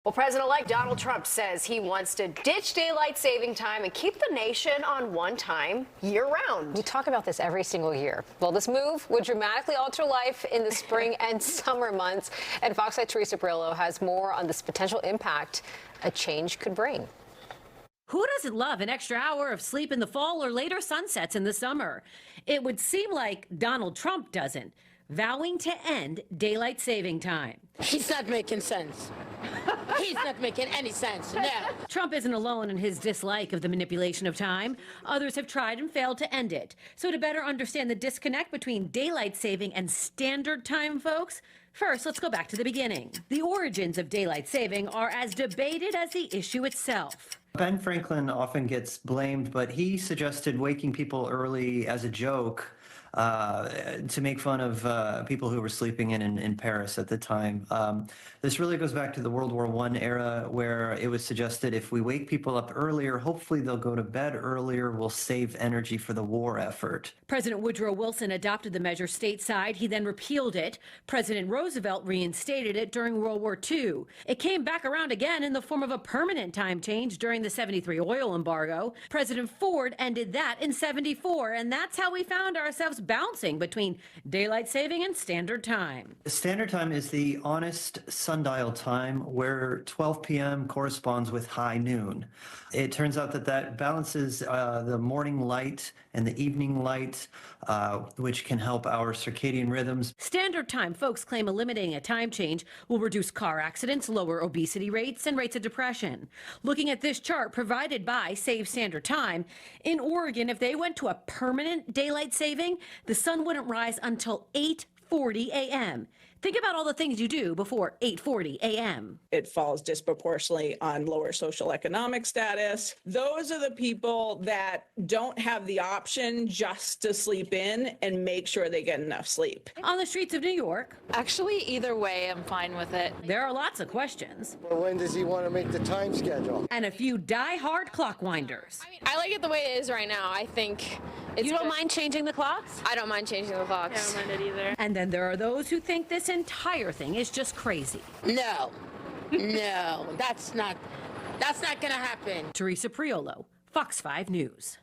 Well, President-elect Donald Trump says he wants to ditch daylight saving time and keep the nation on one time year-round. We talk about this every single year. Well, this move would dramatically alter life in the spring and summer months. And Fox 5's Teresa Priolo has more on this potential impact a change could bring. Who doesn't love an extra hour of sleep in the fall or later sunsets in the summer? It would seem like Donald Trump doesn't, vowing to end daylight saving time. He's not making sense. He's not making any sense, no. Trump isn't alone in his dislike of the manipulation of time. Others have tried and failed to end it. So to better understand the disconnect between daylight saving and standard time, folks, first, let's go back to the beginning. The origins of daylight saving are as debated as the issue itself. Ben Franklin often gets blamed, but he suggested waking people early as a joke to make fun of people who were sleeping in Paris at the time. This really goes back to the World War I era, where it was suggested if we wake people up earlier, hopefully they'll go to bed earlier, we'll save energy for the war effort. President Woodrow Wilson adopted the measure stateside. He then repealed it. President Roosevelt reinstated it during World War II. It came back around again in the form of a permanent time change during the '73 oil embargo. President Ford ended that in '74, and that's how we found ourselves bouncing between daylight saving and standard time. Standard time is the honest sundial time where 12 p.m. corresponds with high noon. It turns out that balances the morning light and the evening light, which can help our circadian rhythms. Standard time, folks claim eliminating a time change will reduce car accidents, lower obesity rates, and rates of depression. Looking at this chart provided by Save Standard Time, in Oregon, if they went to a permanent daylight saving, the sun wouldn't rise until 8:40 a.m. Think about all the things you do before 8:40 a.m. It falls disproportionately on lower social economic status. Those are the people that don't have the option just to sleep in and make sure they get enough sleep. On the streets of New York, actually, either way, I'm fine with it. There are lots of questions. Well, when does he want to make the time schedule? And a few die-hard clock winders. I like it the way it is right now. I think it's You don't mind changing the clocks? I don't mind changing the clocks. I don't mind it either. And then there are those who think this entire thing is just crazy. No, that's not gonna happen. Teresa Priolo, Fox 5 News.